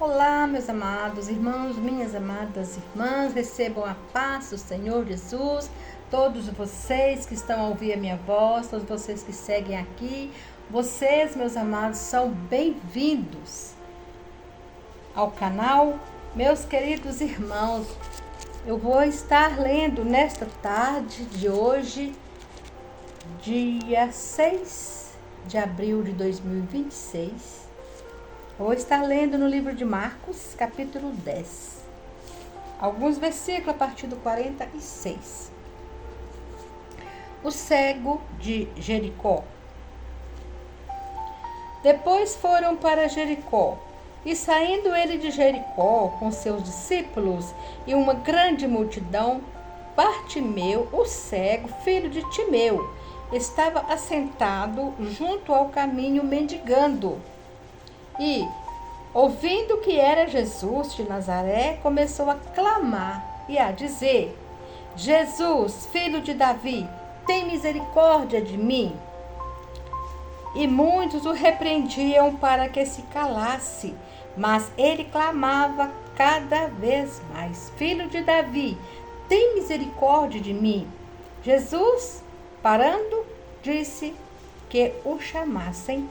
Olá, meus amados irmãos, minhas amadas irmãs, recebam a paz do Senhor Jesus, todos vocês que estão a ouvir a minha voz, todos vocês que seguem aqui, vocês, meus amados, são bem-vindos ao canal. Meus queridos irmãos, eu vou estar lendo nesta tarde de hoje, dia 6 de abril de 2026, vou estar lendo no livro de Marcos, capítulo 10, alguns versículos a partir do 46. O cego de Jericó. Depois foram para Jericó, e saindo ele de Jericó com seus discípulos e uma grande multidão, Bartimeu, o cego, filho de Timeu, estava assentado junto ao caminho mendigando. E, ouvindo que era Jesus de Nazaré, começou a clamar e a dizer: Jesus, filho de Davi, tem misericórdia de mim. E muitos o repreendiam para que se calasse, mas ele clamava cada vez mais: Filho de Davi, tem misericórdia de mim. Jesus, parando, disse que o chamassem.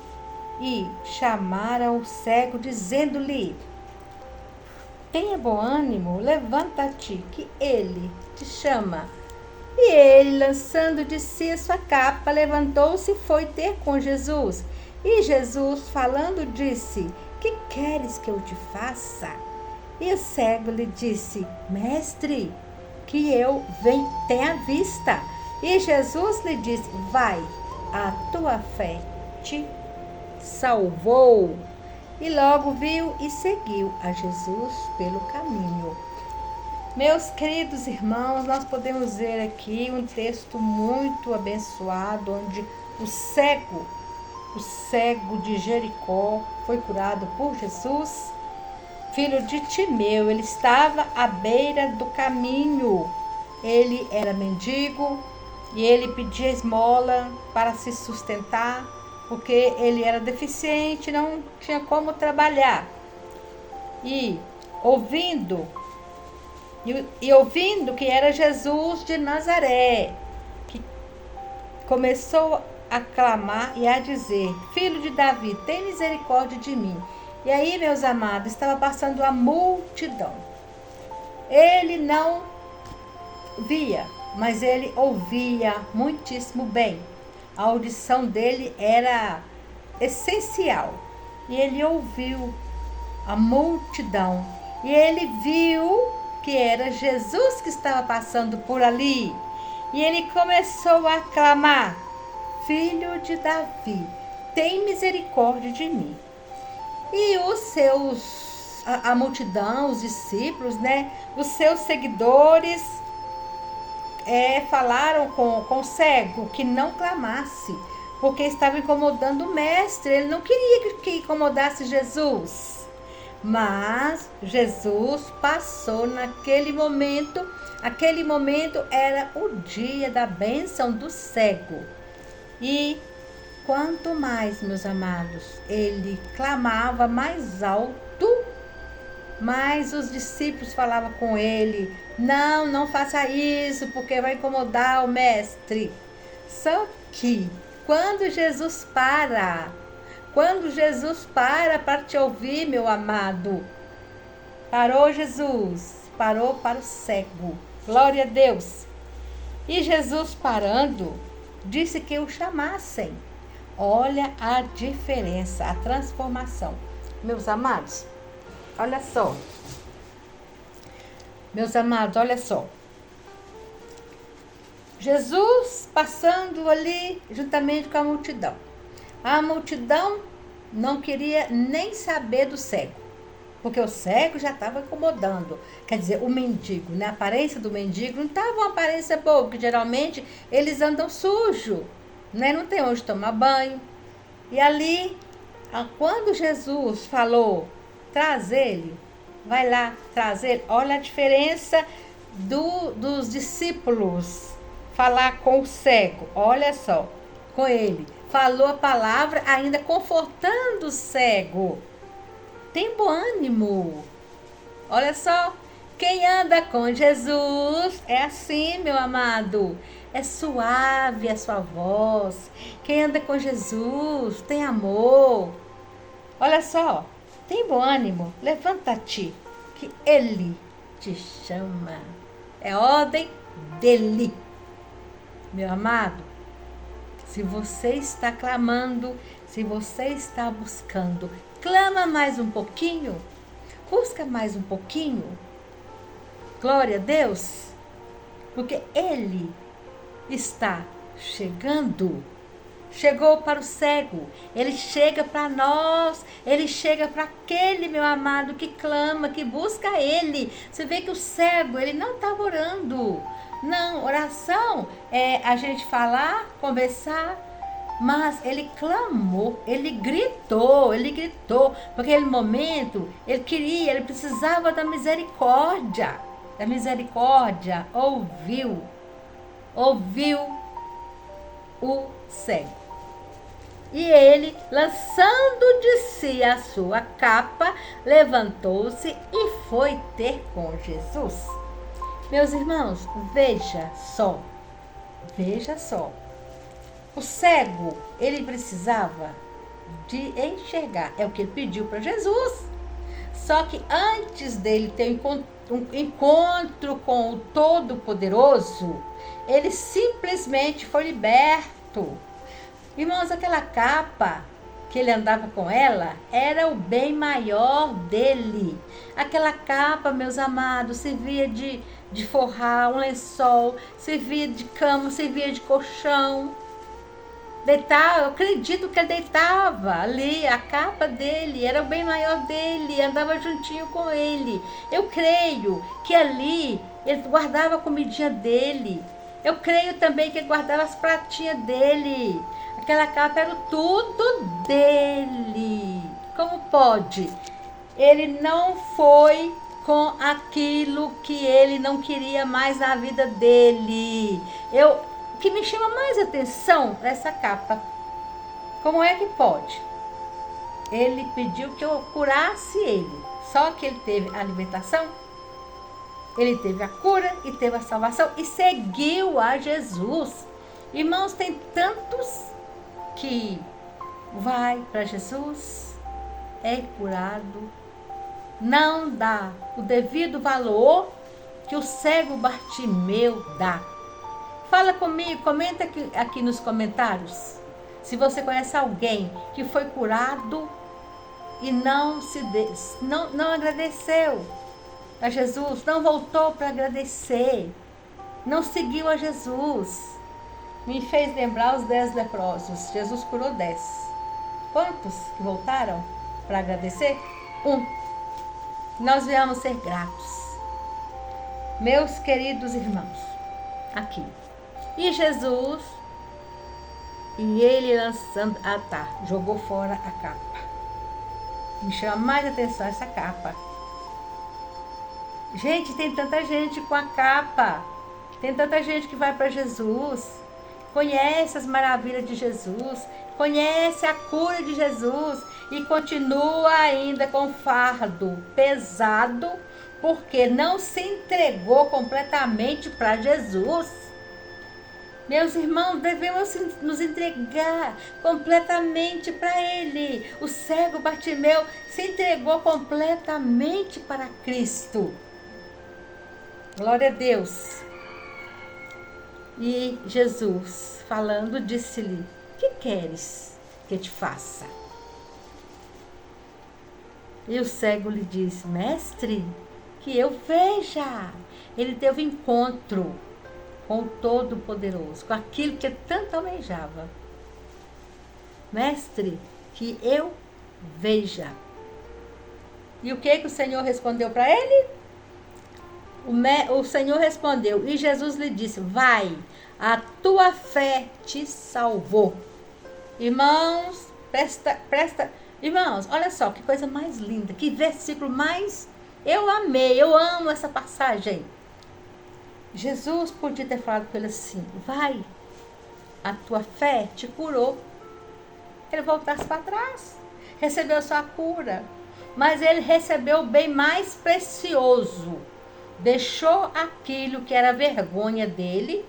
E chamaram o cego, dizendo-lhe: tenha bom ânimo, levanta-te, que ele te chama. E ele, lançando de si a sua capa, levantou-se e foi ter com Jesus. E Jesus, falando, disse: que queres que eu te faça? E o cego lhe disse: Mestre, que eu tenha vista. E Jesus lhe disse: vai, a tua fé te salvou. E logo viu e seguiu a Jesus pelo caminho. Meus queridos irmãos, nós podemos ver aqui um texto muito abençoado, onde o cego de Jericó foi curado por Jesus, filho de Timeu. Ele estava à beira do caminho, ele era mendigo e ele pedia esmola para se sustentar, porque ele era deficiente, não tinha como trabalhar. E ouvindo que era Jesus de Nazaré, que começou a clamar e a dizer: Filho de Davi, tem misericórdia de mim. E aí, meus amados, estava passando a multidão. Ele não via, mas ele ouvia muitíssimo bem. A audição dele era essencial. E ele ouviu a multidão. E ele viu que era Jesus que estava passando por ali. E ele começou a clamar: Filho de Davi, tem misericórdia de mim. E a multidão, os discípulos, os seus seguidores, falaram com o cego que não clamasse, porque estava incomodando o mestre. Ele não queria que incomodasse Jesus. Mas Jesus passou naquele momento. Aquele momento era o dia da bênção do cego. E quanto mais, meus amados, ele clamava mais alto, mas os discípulos falavam com ele: não faça isso, porque vai incomodar o mestre. Só que quando Jesus para te ouvir, meu amado, parou Jesus, parou para o cego. Glória a Deus. E Jesus, parando, disse que o chamassem. Olha a diferença, a transformação. Meus amados, olha só. Meus amados, olha só. Jesus passando ali juntamente com a multidão. A multidão não queria nem saber do cego, porque o cego já estava incomodando. Quer dizer, o mendigo, a aparência do mendigo não estava uma aparência boa, porque geralmente eles andam sujos, não tem onde tomar banho. E ali, quando Jesus falou: traz ele, vai lá, traz ele. Olha a diferença dos discípulos falar com o cego. Olha só, com ele. Falou a palavra ainda confortando o cego. tem bom ânimo. Olha só, quem anda com Jesus é assim, meu amado. É suave a sua voz. Quem anda com Jesus tem amor. Olha só, tem bom ânimo. Levanta-te, que Ele te chama. É ordem dele. Meu amado, se você está clamando, se você está buscando, clama mais um pouquinho. Busca mais um pouquinho. Glória a Deus. Porque Ele está chegando. Chegou para o cego. Ele chega para nós. Ele chega para aquele, meu amado, que clama, que busca Ele. Você vê que o cego, ele não estava orando. Não, oração é a gente falar, conversar. Mas ele clamou, ele gritou, porque naquele momento ele precisava da misericórdia, ouviu o cego. E ele, lançando de si a sua capa, levantou-se e foi ter com Jesus. Meus irmãos, veja só. O cego, ele precisava de enxergar. É o que ele pediu para Jesus. Só que antes dele ter um encontro com o Todo-Poderoso, ele simplesmente foi liberto. Irmãos, aquela capa que ele andava com ela era o bem maior dele. Aquela capa, meus amados, servia de forrar um lençol, servia de cama, servia de colchão. Deitava, eu acredito que ele deitava ali, a capa dele, era o bem maior dele, andava juntinho com ele. Eu creio que ali ele guardava a comidinha dele. Eu creio também que ele guardava as pratinhas dele. Aquela capa era tudo dele. Como pode? Ele não foi com aquilo que ele não queria mais na vida dele. O que me chama mais atenção é essa capa. Como é que pode? Ele pediu que eu curasse ele. Só que ele teve a libertação, ele teve a cura e teve a salvação e seguiu a Jesus. Irmãos, tem tantos que vai para Jesus, é curado, não dá o devido valor que o cego Bartimeu dá. Fala comigo, comenta aqui nos comentários se você conhece alguém que foi curado e não agradeceu a Jesus, não voltou para agradecer, não seguiu a Jesus. Me fez lembrar os 10 leprosos. Jesus curou 10. Quantos que voltaram para agradecer? 1. Nós viemos ser gratos. Meus queridos irmãos, aqui. E Jesus, e ele lançando, jogou fora a capa. Me chama mais atenção essa capa. Gente, tem tanta gente com a capa. Tem tanta gente que vai para Jesus, conhece as maravilhas de Jesus, conhece a cura de Jesus e continua ainda com fardo pesado, porque não se entregou completamente para Jesus. Meus irmãos, devemos nos entregar completamente para Ele. O cego Bartimeu se entregou completamente para Cristo. Glória a Deus. E Jesus, falando, disse-lhe: que queres que te faça? E o cego lhe disse: mestre, que eu veja. Ele teve encontro com o Todo-Poderoso, com aquilo que ele tanto almejava. Mestre, que eu veja. E o que o Senhor respondeu para ele? O Senhor respondeu, e Jesus lhe disse: vai, a tua fé te salvou. Irmãos, presta. Irmãos, olha só, que coisa mais linda, que versículo mais... Eu amei, eu amo essa passagem. Jesus podia ter falado com ele assim: vai, a tua fé te curou. Ele voltasse para trás, recebeu a sua cura. mas ele recebeu o bem mais precioso. Deixou aquilo que era vergonha dele,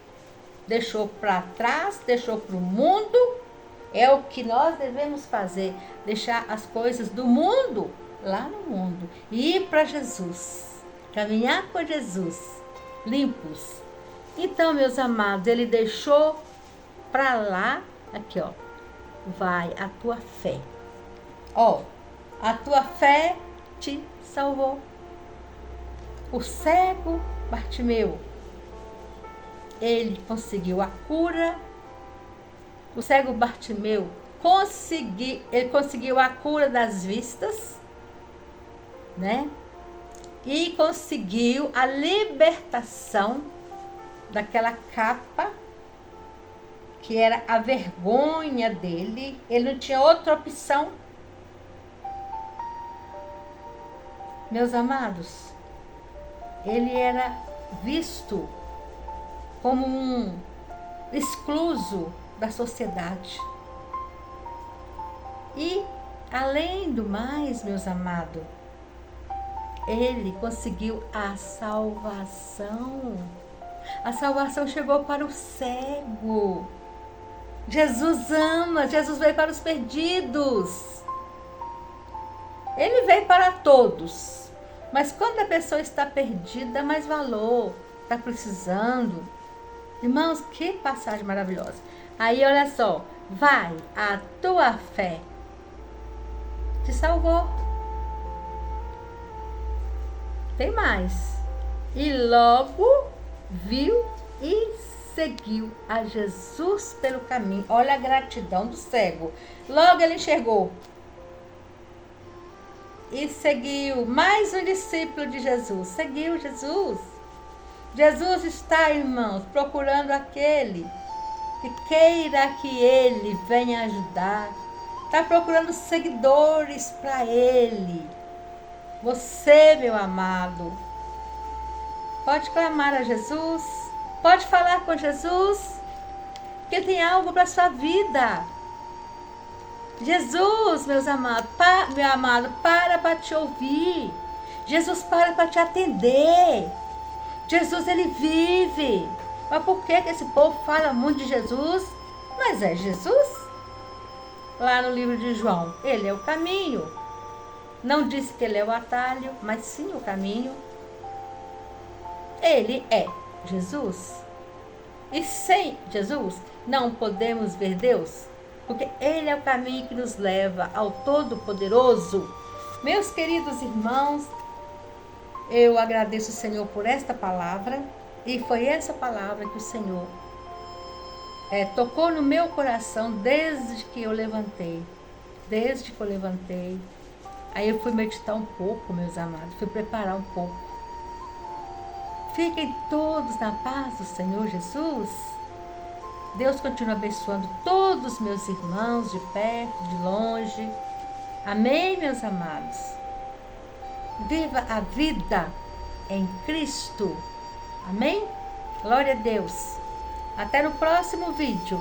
deixou para trás, deixou para o mundo. É o que nós devemos fazer, deixar as coisas do mundo lá no mundo e ir para Jesus, caminhar com Jesus, limpos. Então, meus amados, ele deixou para lá, aqui ó, vai a tua fé. Ó, a tua fé te salvou. O cego Bartimeu, ele conseguiu a cura. O cego Bartimeu conseguiu a cura das vistas, né? E conseguiu a libertação daquela capa que era a vergonha dele. Ele não tinha outra opção. Meus amados, ele era visto como um excluso da sociedade. E, além do mais, meus amados, ele conseguiu a salvação. A salvação chegou para o cego. Jesus ama, Jesus veio para os perdidos. Ele veio para todos. Mas quando a pessoa está perdida, dá mais valor, está precisando. Irmãos, que passagem maravilhosa. Aí, olha só, vai, a tua fé te salvou. Tem mais. E logo viu e seguiu a Jesus pelo caminho. Olha a gratidão do cego. Logo ele enxergou. E seguiu. Mais um discípulo de Jesus. Seguiu Jesus. Jesus está, irmãos, procurando aquele que queira que ele venha ajudar. Está procurando seguidores para ele. Você, meu amado, pode clamar a Jesus, pode falar com Jesus, porque tem algo para a sua vida. Jesus, meus amados, meu amado, para te ouvir. Jesus para te atender. Jesus, ele vive. Mas por que esse povo fala muito de Jesus? Mas é Jesus. Lá no livro de João, ele é o caminho. Não disse que ele é o atalho, mas sim o caminho. Ele é Jesus. E sem Jesus, não podemos ver Deus, porque ele é o caminho que nos leva ao Todo-Poderoso. Meus queridos irmãos, eu agradeço o Senhor por esta palavra, e foi essa palavra que o Senhor tocou no meu coração desde que eu levantei. Aí eu fui meditar um pouco, meus amados, fui preparar um pouco. Fiquem todos na paz do Senhor Jesus. Deus continua abençoando todos os meus irmãos, de perto, de longe. Amém, meus amados? Viva a vida em Cristo. Amém? Glória a Deus. Até no próximo vídeo.